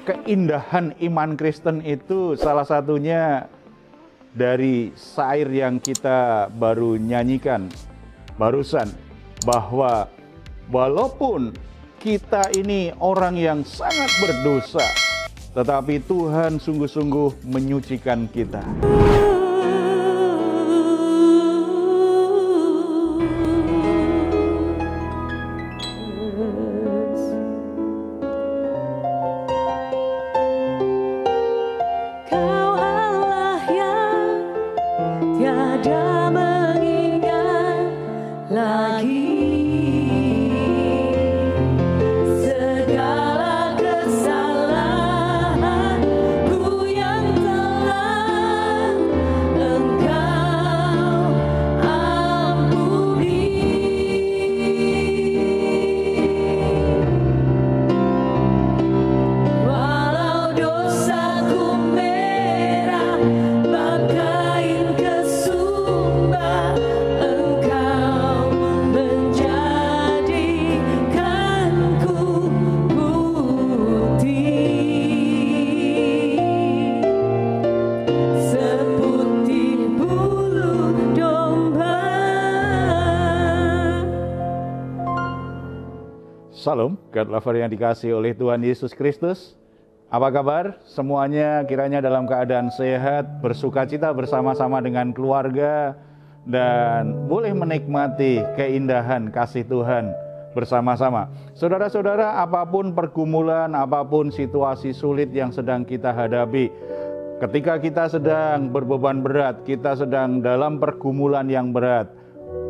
keindahan iman Kristen itu salah satunya dari syair yang kita baru nyanyikan barusan, bahwa walaupun kita ini orang yang sangat berdosa, tetapi Tuhan sungguh-sungguh menyucikan kita. Tiada mengingat lagi segala kesalahanku yang telah Engkau ampuni. Walau dosaku merah bagai Salam, God lover yang dikasihi oleh Tuhan Yesus Kristus. Apa kabar? Semuanya kiranya dalam keadaan sehat, bersukacita bersama-sama dengan keluarga, dan boleh menikmati keindahan kasih Tuhan bersama-sama. Saudara-saudara, apapun pergumulan, apapun situasi sulit yang sedang kita hadapi, ketika kita sedang berbeban berat, kita sedang dalam pergumulan yang berat,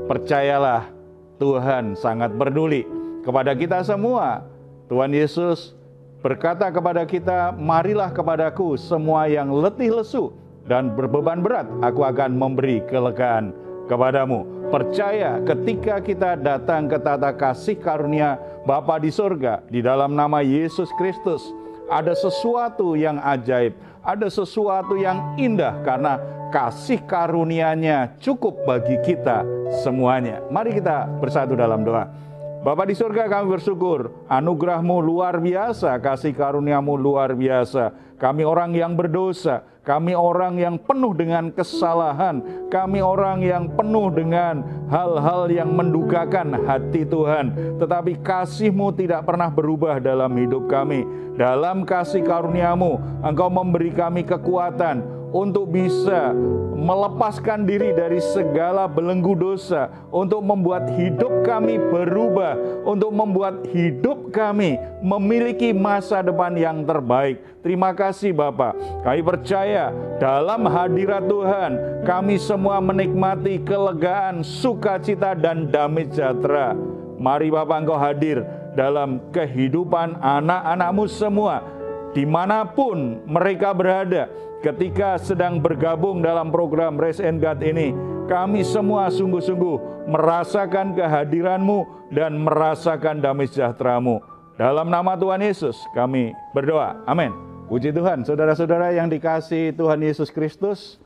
percayalah Tuhan sangat peduli kepada kita semua. Tuhan Yesus berkata kepada kita, marilah kepadaku semua yang letih lesu dan berbeban berat, aku akan memberi kelegaan kepadamu. Percaya ketika kita datang ke tata kasih karunia Bapa di surga, di dalam nama Yesus Kristus, ada sesuatu yang ajaib, ada sesuatu yang indah, karena kasih karunia-Nya cukup bagi kita semuanya. Mari kita bersatu dalam doa. Bapa di surga, kami bersyukur, anugerah-Mu luar biasa, kasih karunia-Mu luar biasa. Kami orang yang berdosa, kami orang yang penuh dengan kesalahan, kami orang yang penuh dengan hal-hal yang mendukakan hati Tuhan. Tetapi kasih-Mu tidak pernah berubah dalam hidup kami. Dalam kasih karunia-Mu, Engkau memberi kami kekuatan untuk bisa melepaskan diri dari segala belenggu dosa, untuk membuat hidup kami berubah, untuk membuat hidup kami memiliki masa depan yang terbaik. Terima kasih Bapa. Kami percaya dalam hadirat Tuhan, kami semua menikmati kelegaan, sukacita, dan damai sejahtera. Mari Bapa, Engkau hadir dalam kehidupan anak-anak-Mu semua, dimanapun mereka berada. Ketika sedang bergabung dalam program Raise and God ini, kami semua sungguh-sungguh merasakan kehadiran-Mu dan merasakan damai sejahtera-Mu. Dalam nama Tuhan Yesus kami berdoa. Amin. Puji Tuhan. Saudara-saudara yang dikasihi Tuhan Yesus Kristus,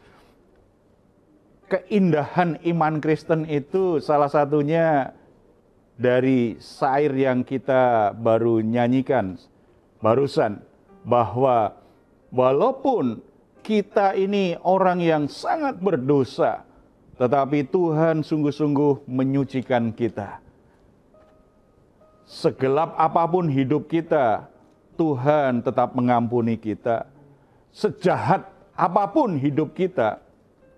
keindahan iman Kristen itu salah satunya dari syair yang kita baru nyanyikan barusan, bahwa walaupun kita ini orang yang sangat berdosa, tetapi Tuhan sungguh-sungguh menyucikan kita. Segelap apapun hidup kita, Tuhan tetap mengampuni kita. Sejahat apapun hidup kita,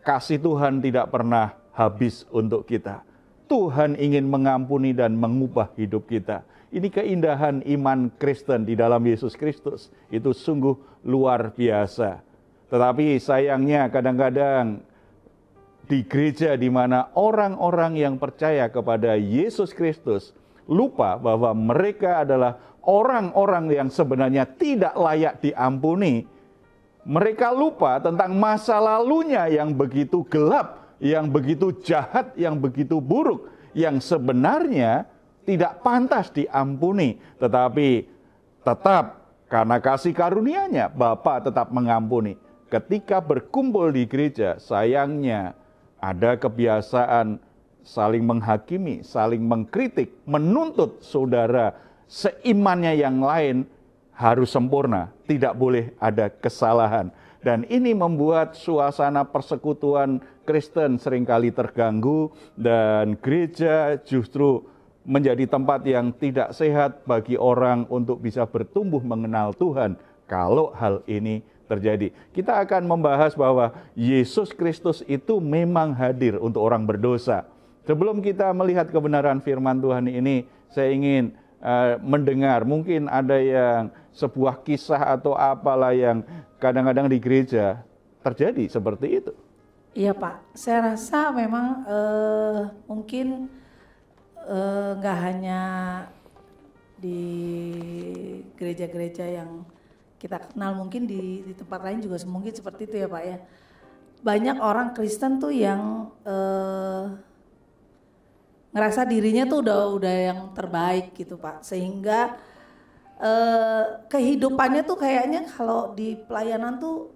kasih Tuhan tidak pernah habis untuk kita. Tuhan ingin mengampuni dan mengubah hidup kita. Ini keindahan iman Kristen di dalam Yesus Kristus. Itu sungguh luar biasa. Tetapi sayangnya kadang-kadang di gereja di mana orang-orang yang percaya kepada Yesus Kristus lupa bahwa mereka adalah orang-orang yang sebenarnya tidak layak diampuni. Mereka lupa tentang masa lalunya yang begitu gelap, yang begitu jahat, yang begitu buruk, yang sebenarnya tidak pantas diampuni. Tetapi tetap karena kasih karunia-Nya, Bapa tetap mengampuni. Ketika berkumpul di gereja, sayangnya ada kebiasaan saling menghakimi, saling mengkritik, menuntut saudara seimannya yang lain harus sempurna, tidak boleh ada kesalahan. Dan ini membuat suasana persekutuan Kristen seringkali terganggu dan gereja justru menjadi tempat yang tidak sehat bagi orang untuk bisa bertumbuh mengenal Tuhan kalau hal ini terjadi. Kita akan membahas bahwa Yesus Kristus itu memang hadir untuk orang berdosa. Sebelum kita melihat kebenaran firman Tuhan ini, saya ingin mendengar, mungkin ada yang sebuah kisah atau apalah yang kadang-kadang di gereja terjadi seperti itu. Iya Pak, saya rasa memang mungkin nggak hanya di gereja-gereja yang kita kenal, mungkin di tempat lain juga mungkin seperti itu ya Pak ya. Banyak orang Kristen tuh yang ngerasa dirinya tuh udah yang terbaik gitu Pak, sehingga kehidupannya tuh kayaknya kalau di pelayanan tuh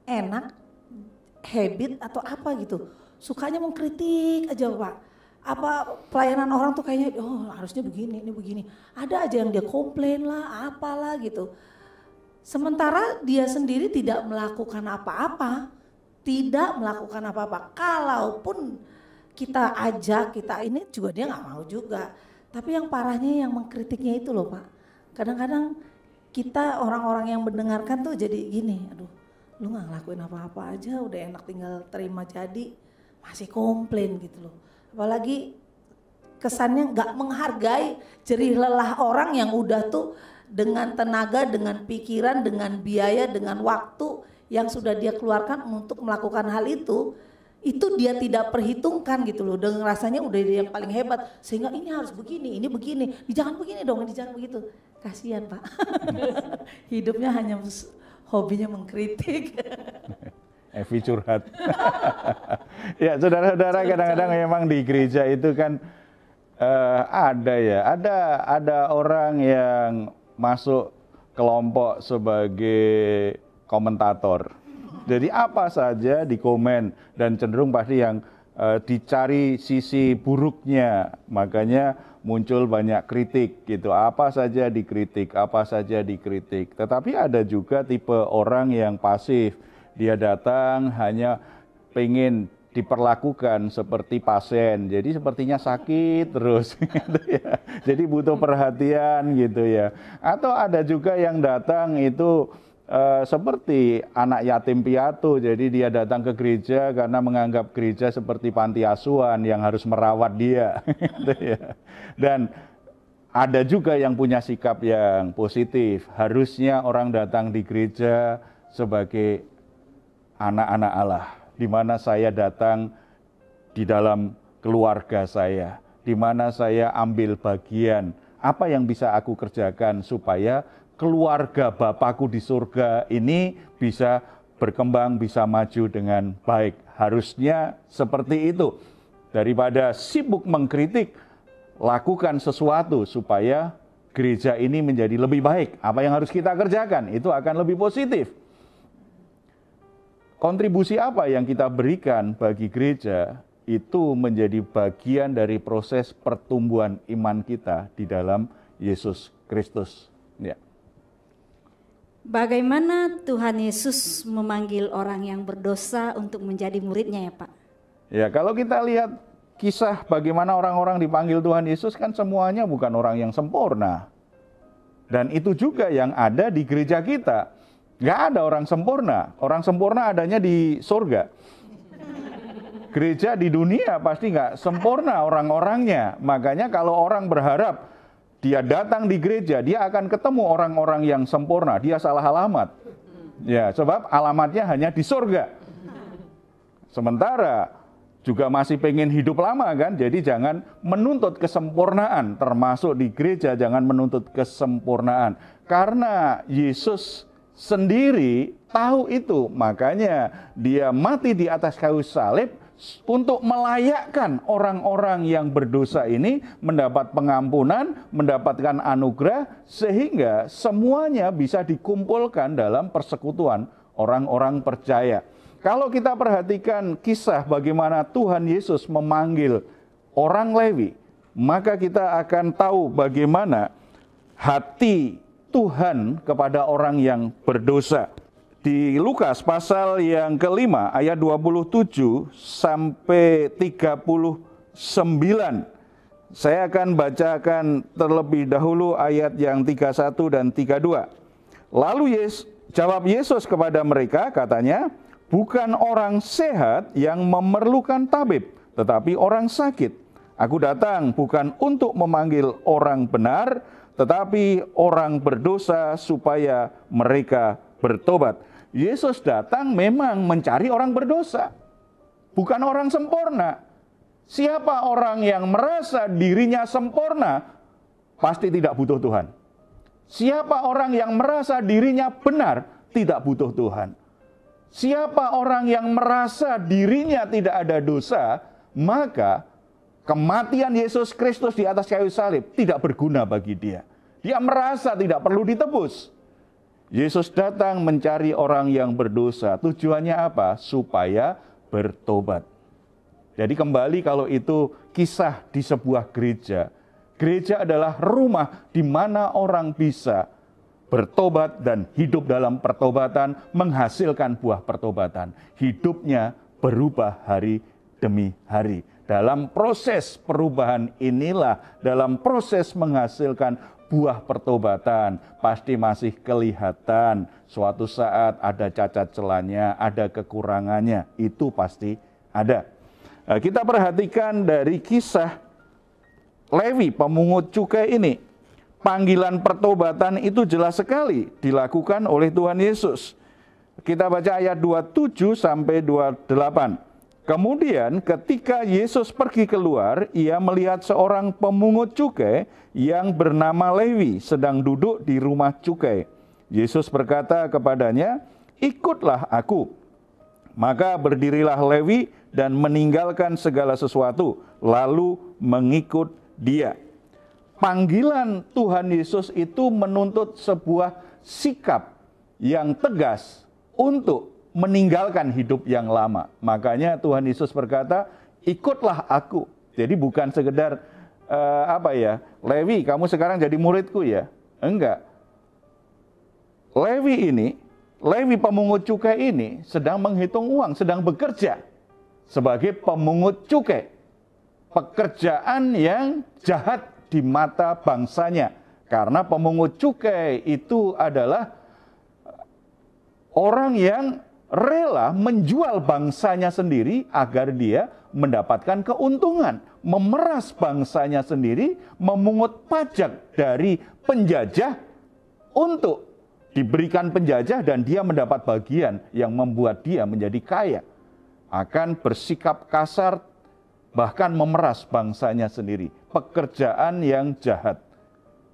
enak, habit atau apa gitu, sukanya mengkritik aja Pak. Apa pelayanan orang tuh kayaknya harusnya begini, ini begini, ada aja yang dia komplain lah, apalah gitu. Sementara dia sendiri tidak melakukan apa-apa, kalaupun kita ajak, kita ini juga dia nggak mau juga. Tapi yang parahnya yang mengkritiknya itu loh Pak. Kadang-kadang kita orang-orang yang mendengarkan tuh jadi gini, aduh lu nggak ngelakuin apa-apa aja, udah enak tinggal terima jadi, masih komplain gitu loh. Apalagi kesannya nggak menghargai jerih lelah orang yang udah tuh dengan tenaga, dengan pikiran, dengan biaya, dengan waktu yang sudah dia keluarkan untuk melakukan hal itu dia tidak perhitungkan gitu loh, dengan rasanya udah dia yang paling hebat, sehingga ini harus begini, ini begini, jangan begini dong, ini jangan begitu. Kasihan Pak, hidupnya hanya hobinya mengkritik. Evi curhat. Ya saudara-saudara, kadang-kadang memang di gereja itu kan ada orang yang masuk kelompok sebagai komentator. Jadi apa saja dikomen dan cenderung pasti yang dicari sisi buruknya, makanya muncul banyak kritik gitu. Apa saja dikritik. Tetapi ada juga tipe orang yang pasif. Dia datang hanya pengen diperlakukan seperti pasien, jadi sepertinya sakit terus gitu ya. Jadi butuh perhatian gitu ya. Atau ada juga yang datang itu seperti anak yatim piatu, jadi dia datang ke gereja karena menganggap gereja seperti panti asuhan yang harus merawat dia. Gitu ya. Dan ada juga yang punya sikap yang positif, harusnya orang datang di gereja sebagai anak-anak Allah, di mana saya datang di dalam keluarga saya, di mana saya ambil bagian, apa yang bisa aku kerjakan supaya keluarga Bapakku di surga ini bisa berkembang, bisa maju dengan baik. Harusnya seperti itu. Daripada sibuk mengkritik, lakukan sesuatu supaya gereja ini menjadi lebih baik. Apa yang harus kita kerjakan, itu akan lebih positif. Kontribusi apa yang kita berikan bagi gereja, itu menjadi bagian dari proses pertumbuhan iman kita di dalam Yesus Kristus. Ya. Bagaimana Tuhan Yesus memanggil orang yang berdosa untuk menjadi muridnya ya Pak? Ya, kalau kita lihat kisah bagaimana orang-orang dipanggil Tuhan Yesus, kan semuanya bukan orang yang sempurna. Dan itu juga yang ada di gereja kita. Nggak ada orang sempurna. Orang sempurna adanya di surga. Gereja di dunia pasti nggak sempurna orang-orangnya. Makanya kalau orang berharap dia datang di gereja, dia akan ketemu orang-orang yang sempurna. Dia salah alamat. Ya, sebab alamatnya hanya di surga. Sementara juga masih pengen hidup lama kan, jadi jangan menuntut kesempurnaan. Termasuk di gereja jangan menuntut kesempurnaan. Karena Yesus sendiri tahu itu, makanya dia mati di atas kayu salib untuk melayakkan orang-orang yang berdosa ini mendapat pengampunan, mendapatkan anugerah, sehingga semuanya bisa dikumpulkan dalam persekutuan orang-orang percaya. Kalau kita perhatikan kisah bagaimana Tuhan Yesus memanggil orang Lewi, maka kita akan tahu bagaimana hati Tuhan kepada orang yang berdosa. Di Lukas pasal yang kelima ayat 27 sampai 39. Saya akan bacakan terlebih dahulu ayat yang 31 dan 32. Lalu jawab Yesus kepada mereka, katanya, bukan orang sehat yang memerlukan tabib, tetapi orang sakit. Aku datang bukan untuk memanggil orang benar, tetapi orang berdosa supaya mereka bertobat. Yesus datang memang mencari orang berdosa, bukan orang sempurna. Siapa orang yang merasa dirinya sempurna, pasti tidak butuh Tuhan. Siapa orang yang merasa dirinya benar, tidak butuh Tuhan. Siapa orang yang merasa dirinya tidak ada dosa, maka kematian Yesus Kristus di atas kayu salib tidak berguna bagi dia. Dia merasa tidak perlu ditebus. Yesus datang mencari orang yang berdosa. Tujuannya apa? Supaya bertobat. Jadi kembali kalau itu kisah di sebuah gereja. Gereja adalah rumah di mana orang bisa bertobat dan hidup dalam pertobatan, menghasilkan buah pertobatan. Hidupnya berubah hari demi hari. Dalam proses perubahan inilah, dalam proses menghasilkan buah pertobatan, pasti masih kelihatan suatu saat ada cacat celanya, ada kekurangannya, itu pasti ada. Kita perhatikan dari kisah Lewi pemungut cukai ini. Panggilan pertobatan itu jelas sekali dilakukan oleh Tuhan Yesus. Kita baca ayat 27 sampai 28. Kemudian ketika Yesus pergi keluar, ia melihat seorang pemungut cukai yang bernama Lewi sedang duduk di rumah cukai. Yesus berkata kepadanya, ikutlah aku. Maka berdirilah Lewi dan meninggalkan segala sesuatu, lalu mengikut dia. Panggilan Tuhan Yesus itu menuntut sebuah sikap yang tegas untuk meninggalkan hidup yang lama. Makanya Tuhan Yesus berkata, ikutlah aku. Jadi bukan sekedar Lewi, kamu sekarang jadi muridku ya. Enggak. Lewi pemungut cukai ini sedang menghitung uang, sedang bekerja sebagai pemungut cukai. Pekerjaan yang jahat di mata bangsanya. Karena pemungut cukai itu adalah orang yang rela menjual bangsanya sendiri agar dia mendapatkan keuntungan, memeras bangsanya sendiri, memungut pajak dari penjajah untuk diberikan penjajah dan dia mendapat bagian yang membuat dia menjadi kaya. Akan bersikap kasar, bahkan memeras bangsanya sendiri. Pekerjaan yang jahat.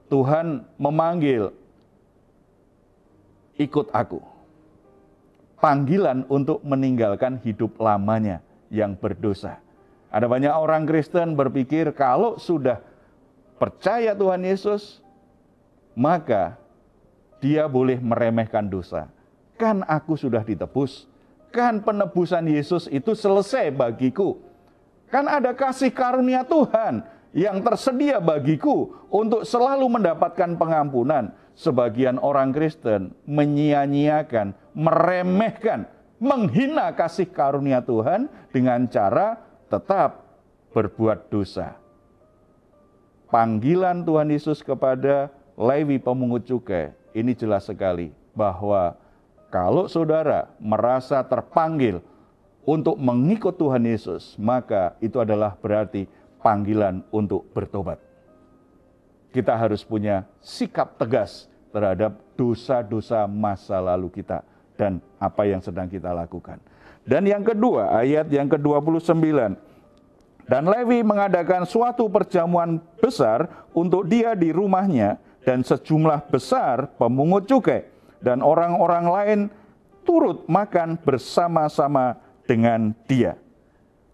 Tuhan memanggil, ikut aku. Panggilan untuk meninggalkan hidup lamanya yang berdosa. Ada banyak orang Kristen berpikir kalau sudah percaya Tuhan Yesus, maka dia boleh meremehkan dosa. Kan aku sudah ditebus, kan penebusan Yesus itu selesai bagiku. Kan ada kasih karunia Tuhan yang tersedia bagiku untuk selalu mendapatkan pengampunan. Sebagian orang Kristen menyia-nyiakan, meremehkan, menghina kasih karunia Tuhan dengan cara tetap berbuat dosa. Panggilan Tuhan Yesus kepada Lewi pemungut cukai ini jelas sekali bahwa kalau saudara merasa terpanggil untuk mengikut Tuhan Yesus, maka itu adalah berarti panggilan untuk bertobat. Kita harus punya sikap tegas terhadap dosa-dosa masa lalu kita dan apa yang sedang kita lakukan. Dan yang kedua, ayat yang ke-29. Dan Lewi mengadakan suatu perjamuan besar untuk dia di rumahnya dan sejumlah besar pemungut cukai dan orang-orang lain turut makan bersama-sama dengan dia.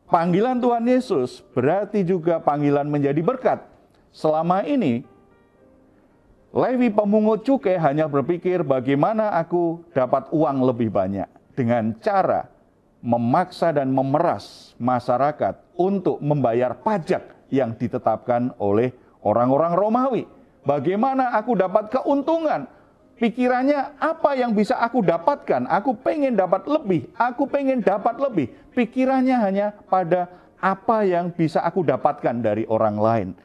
Panggilan Tuhan Yesus berarti juga panggilan menjadi berkat. Selama ini, Lewi pemungut cukai hanya berpikir bagaimana aku dapat uang lebih banyak dengan cara memaksa dan memeras masyarakat untuk membayar pajak yang ditetapkan oleh orang-orang Romawi. Bagaimana aku dapat keuntungan? Pikirannya apa yang bisa aku dapatkan? Aku pengen dapat lebih, aku pengen dapat lebih. Pikirannya hanya pada apa yang bisa aku dapatkan dari orang lain.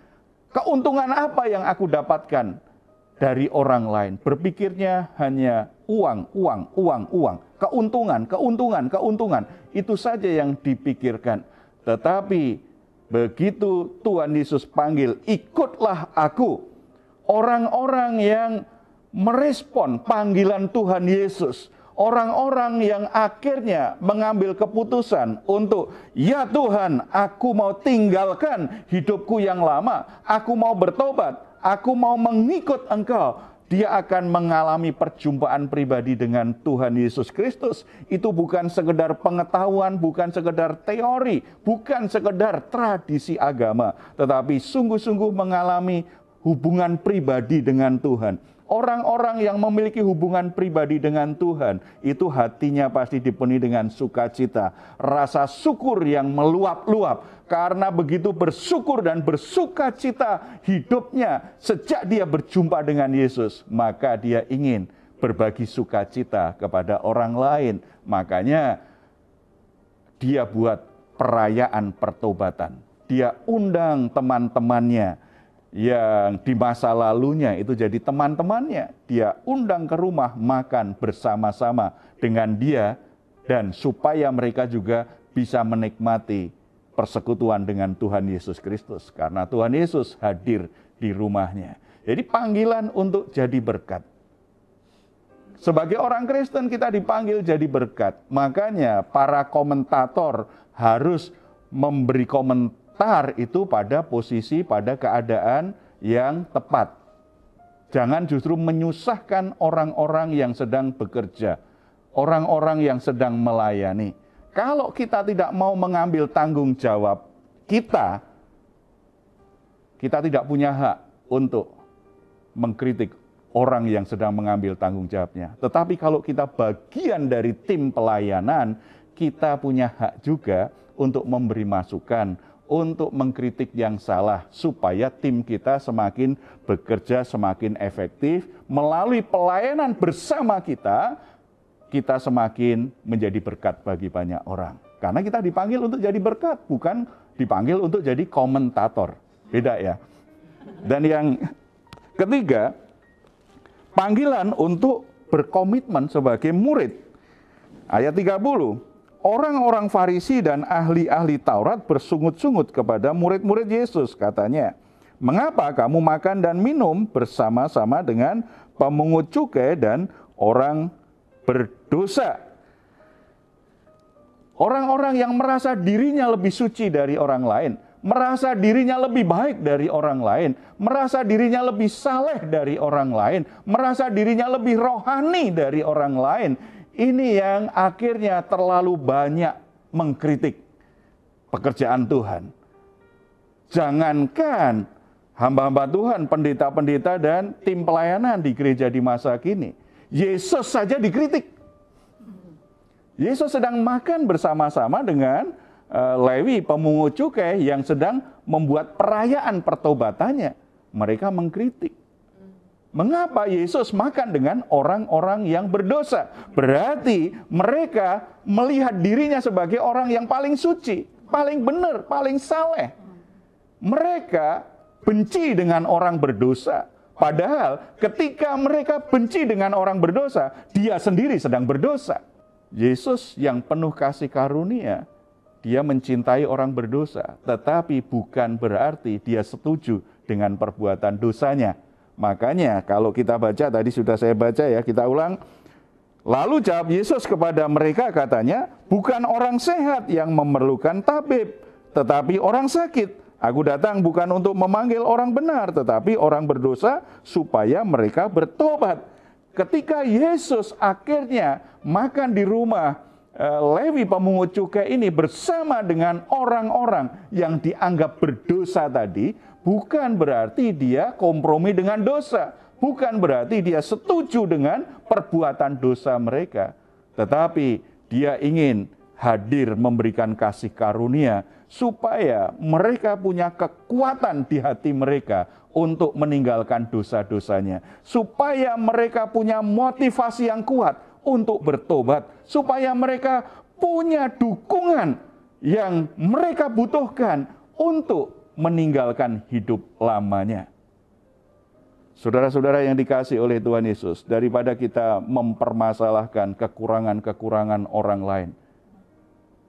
Keuntungan apa yang aku dapatkan dari orang lain? Berpikirnya hanya uang. Keuntungan. Itu saja yang dipikirkan. Tetapi begitu Tuhan Yesus panggil, ikutlah aku. Orang-orang yang merespon panggilan Tuhan Yesus, orang-orang yang akhirnya mengambil keputusan untuk, ya Tuhan, aku mau tinggalkan hidupku yang lama, aku mau bertobat, aku mau mengikut Engkau. Dia akan mengalami perjumpaan pribadi dengan Tuhan Yesus Kristus. Itu bukan sekedar pengetahuan, bukan sekedar teori, bukan sekedar tradisi agama, tetapi sungguh-sungguh mengalami hubungan pribadi dengan Tuhan. Orang-orang yang memiliki hubungan pribadi dengan Tuhan, itu hatinya pasti dipenuhi dengan sukacita. Rasa syukur yang meluap-luap. Karena begitu bersyukur dan bersukacita hidupnya sejak dia berjumpa dengan Yesus, maka dia ingin berbagi sukacita kepada orang lain. Makanya dia buat perayaan pertobatan. Dia undang teman-temannya yang di masa lalunya itu jadi teman-temannya. Dia undang ke rumah makan bersama-sama dengan dia, dan supaya mereka juga bisa menikmati persekutuan dengan Tuhan Yesus Kristus. Karena Tuhan Yesus hadir di rumahnya. Jadi panggilan untuk jadi berkat. Sebagai orang Kristen kita dipanggil jadi berkat. Makanya para komentator harus memberi komentar itu pada posisi, pada keadaan yang tepat. Jangan justru menyusahkan orang-orang yang sedang bekerja, orang-orang yang sedang melayani. Kalau kita tidak mau mengambil tanggung jawab kita tidak punya hak untuk mengkritik orang yang sedang mengambil tanggung jawabnya. Tetapi kalau kita bagian dari tim pelayanan, kita punya hak juga untuk memberi masukan, untuk mengkritik yang salah, supaya tim kita semakin bekerja semakin efektif. Melalui pelayanan bersama kita semakin menjadi berkat bagi banyak orang. Karena kita dipanggil untuk jadi berkat, bukan dipanggil untuk jadi komentator. Beda ya. Dan yang ketiga, panggilan untuk berkomitmen sebagai murid. Ayat 30. Orang-orang Farisi dan ahli-ahli Taurat bersungut-sungut kepada murid-murid Yesus, katanya, "Mengapa kamu makan dan minum bersama-sama dengan pemungut cukai dan orang berdosa?" Orang-orang yang merasa dirinya lebih suci dari orang lain, merasa dirinya lebih baik dari orang lain, merasa dirinya lebih saleh dari orang lain, merasa dirinya lebih rohani dari orang lain. Ini yang akhirnya terlalu banyak mengkritik pekerjaan Tuhan. Jangankan hamba-hamba Tuhan, pendeta-pendeta dan tim pelayanan di gereja di masa kini. Yesus saja dikritik. Yesus sedang makan bersama-sama dengan Lewi, pemungut cukai yang sedang membuat perayaan pertobatannya. Mereka mengkritik. Mengapa Yesus makan dengan orang-orang yang berdosa? Berarti mereka melihat dirinya sebagai orang yang paling suci, paling benar, paling saleh. Mereka benci dengan orang berdosa. Padahal ketika mereka benci dengan orang berdosa, dia sendiri sedang berdosa. Yesus yang penuh kasih karunia, dia mencintai orang berdosa, tetapi bukan berarti dia setuju dengan perbuatan dosanya. Makanya kalau kita baca, tadi sudah saya baca ya, kita ulang. Lalu jawab Yesus kepada mereka, katanya, "Bukan orang sehat yang memerlukan tabib, tetapi orang sakit. Aku datang bukan untuk memanggil orang benar, tetapi orang berdosa supaya mereka bertobat." Ketika Yesus akhirnya makan di rumah Lewi pemungut cukai ini bersama dengan orang-orang yang dianggap berdosa tadi, bukan berarti dia kompromi dengan dosa, bukan berarti dia setuju dengan perbuatan dosa mereka, tetapi dia ingin hadir memberikan kasih karunia supaya mereka punya kekuatan di hati mereka untuk meninggalkan dosa-dosanya, supaya mereka punya motivasi yang kuat untuk bertobat, supaya mereka punya dukungan yang mereka butuhkan untuk meninggalkan hidup lamanya. Saudara-saudara yang dikasihi oleh Tuhan Yesus, daripada kita mempermasalahkan kekurangan-kekurangan orang lain,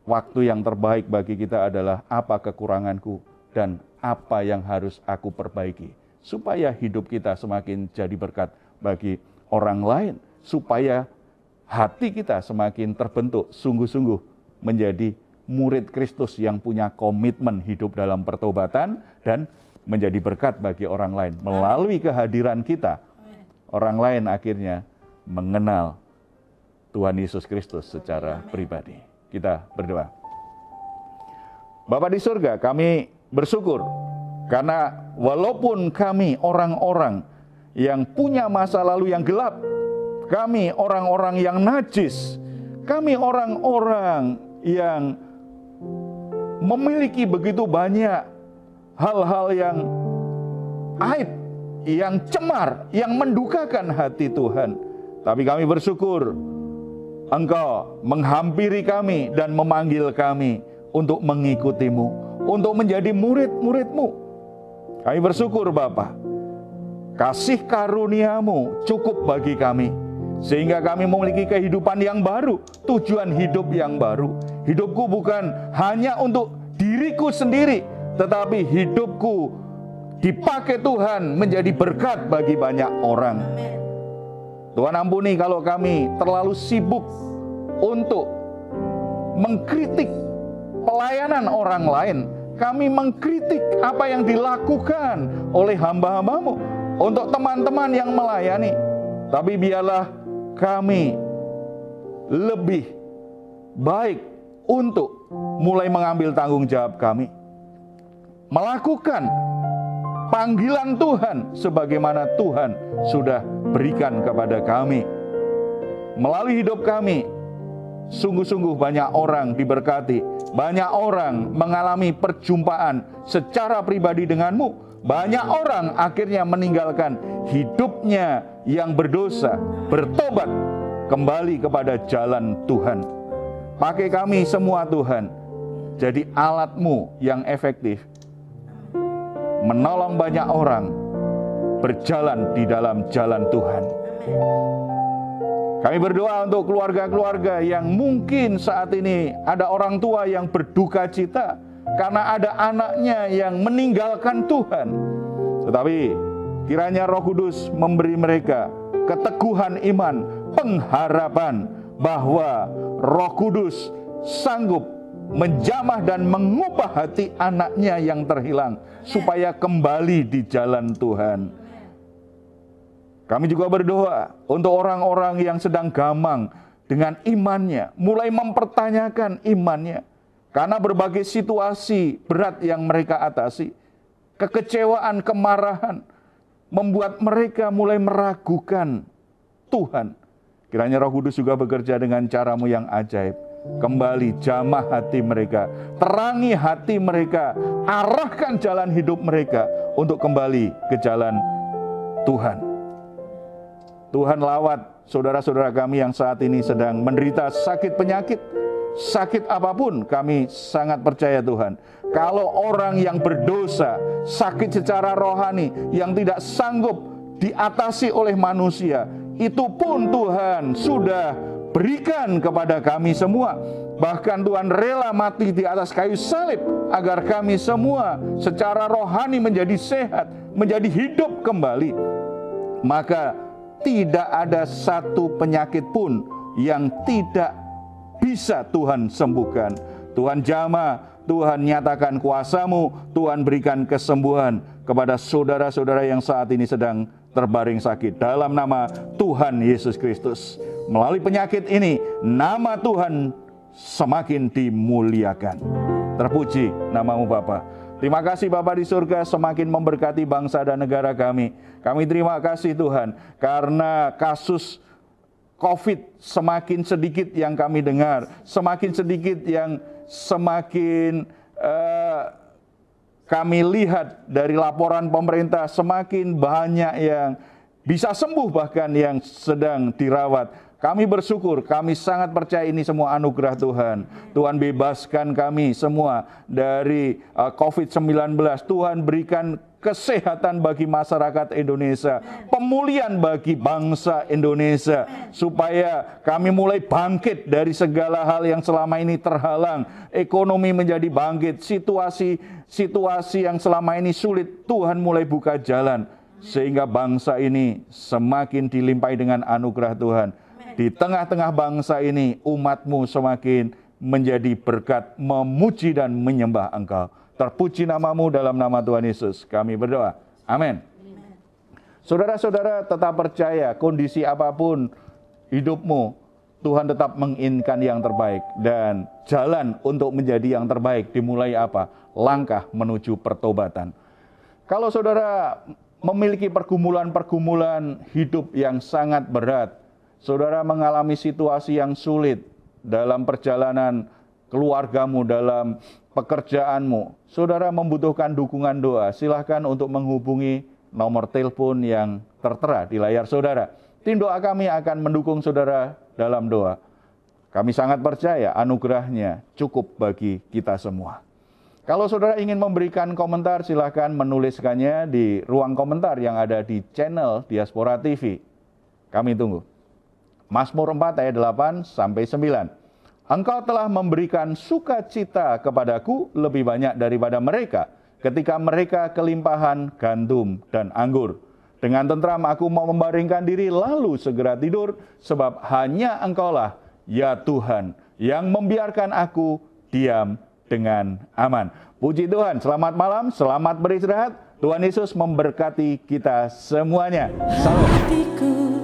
waktu yang terbaik bagi kita adalah apa kekuranganku dan apa yang harus aku perbaiki, supaya hidup kita semakin jadi berkat bagi orang lain, supaya hati kita semakin terbentuk sungguh-sungguh menjadi murid Kristus yang punya komitmen hidup dalam pertobatan dan menjadi berkat bagi orang lain. Melalui kehadiran kita, orang lain akhirnya mengenal Tuhan Yesus Kristus secara pribadi. Kita berdoa. Bapa di surga, kami bersyukur karena walaupun kami orang-orang yang punya masa lalu yang gelap, kami orang-orang yang najis, kami orang-orang yang memiliki begitu banyak hal-hal yang aib, yang cemar, yang mendukakan hati Tuhan. Tapi kami bersyukur Engkau menghampiri kami dan memanggil kami untuk mengikuti-Mu, untuk menjadi murid-murid-Mu. Kami bersyukur Bapa, kasih karunia-Mu cukup bagi kami, sehingga kami memiliki kehidupan yang baru, tujuan hidup yang baru. Hidupku bukan hanya untuk diriku sendiri, tetapi hidupku dipakai Tuhan menjadi berkat bagi banyak orang. Tuhan ampuni kalau kami terlalu sibuk untuk mengkritik pelayanan orang lain. Kami mengkritik apa yang dilakukan oleh hamba-hamba-Mu untuk teman-teman yang melayani. Tapi biarlah kami lebih baik untuk mulai mengambil tanggung jawab kami, melakukan panggilan Tuhan sebagaimana Tuhan sudah berikan kepada kami. Melalui hidup kami, sungguh-sungguh banyak orang diberkati, banyak orang mengalami perjumpaan secara pribadi denganmu, banyak orang akhirnya meninggalkan hidupnya yang berdosa, bertobat, kembali kepada jalan Tuhan. Pakai kami semua Tuhan, jadi alat-Mu yang efektif, menolong banyak orang berjalan di dalam jalan Tuhan. Kami berdoa untuk keluarga-keluarga yang mungkin saat ini ada orang tua yang berduka cita karena ada anaknya yang meninggalkan Tuhan. Tetapi kiranya Roh Kudus memberi mereka keteguhan iman, pengharapan bahwa Roh Kudus sanggup menjamah dan mengubah hati anaknya yang terhilang supaya kembali di jalan Tuhan. Kami juga berdoa untuk orang-orang yang sedang gamang dengan imannya, mulai mempertanyakan imannya karena berbagai situasi berat yang mereka atasi. Kekecewaan, kemarahan membuat mereka mulai meragukan Tuhan. Kiranya Roh Kudus juga bekerja dengan cara-Mu yang ajaib. Kembali jamah hati mereka, terangi hati mereka, arahkan jalan hidup mereka untuk kembali ke jalan Tuhan. Tuhan lawat saudara-saudara kami yang saat ini sedang menderita sakit penyakit, sakit apapun, kami sangat percaya Tuhan. Kalau orang yang berdosa, sakit secara rohani yang tidak sanggup diatasi oleh manusia, itu pun Tuhan sudah berikan kepada kami semua. Bahkan Tuhan rela mati di atas kayu salib agar kami semua secara rohani menjadi sehat, menjadi hidup kembali. Maka tidak ada satu penyakit pun yang tidak bisa Tuhan sembuhkan. Tuhan jamah, Tuhan nyatakan kuasa-Mu, Tuhan berikan kesembuhan kepada saudara-saudara yang saat ini sedang terbaring sakit. Dalam nama Tuhan Yesus Kristus, melalui penyakit ini, nama Tuhan semakin dimuliakan. Terpuji nama-Mu Bapa. Terima kasih Bapa di surga, semakin memberkati bangsa dan negara kami. Kami terima kasih Tuhan, karena kasus COVID semakin sedikit yang kami dengar, semakin sedikit yang semakin kami lihat dari laporan pemerintah, semakin banyak yang bisa sembuh bahkan yang sedang dirawat. Kami bersyukur, kami sangat percaya ini semua anugerah Tuhan. Tuhan bebaskan kami semua dari COVID-19. Tuhan berikan kesehatan bagi masyarakat Indonesia, pemulihan bagi bangsa Indonesia, supaya kami mulai bangkit dari segala hal yang selama ini terhalang. Ekonomi menjadi bangkit, situasi yang selama ini sulit, Tuhan mulai buka jalan, sehingga bangsa ini semakin dilimpahi dengan anugerah Tuhan. Di tengah-tengah bangsa ini, umat-Mu semakin menjadi berkat, memuji dan menyembah Engkau. Terpuji nama-Mu dalam nama Tuhan Yesus. Kami berdoa. Amin. Saudara-saudara tetap percaya, kondisi apapun hidupmu, Tuhan tetap menginginkan yang terbaik. Dan jalan untuk menjadi yang terbaik dimulai apa? Langkah menuju pertobatan. Kalau saudara memiliki pergumulan-pergumulan hidup yang sangat berat, saudara mengalami situasi yang sulit dalam perjalanan keluargamu, dalam pekerjaanmu, saudara membutuhkan dukungan doa, silahkan untuk menghubungi nomor telepon yang tertera di layar saudara. Tim doa kami akan mendukung saudara dalam doa. Kami sangat percaya anugerahnya cukup bagi kita semua. Kalau saudara ingin memberikan komentar, silahkan menuliskannya di ruang komentar yang ada di channel Diaspora TV. Kami tunggu. Mazmur 4 ayat 8 sampai 9. Engkau telah memberikan sukacita kepadaku lebih banyak daripada mereka, ketika mereka kelimpahan gandum dan anggur. Dengan tentram aku mau membaringkan diri lalu segera tidur, sebab hanya Engkaulah, ya Tuhan, yang membiarkan aku diam dengan aman. Puji Tuhan, selamat malam, selamat beristirahat. Tuhan Yesus memberkati kita semuanya. Salam.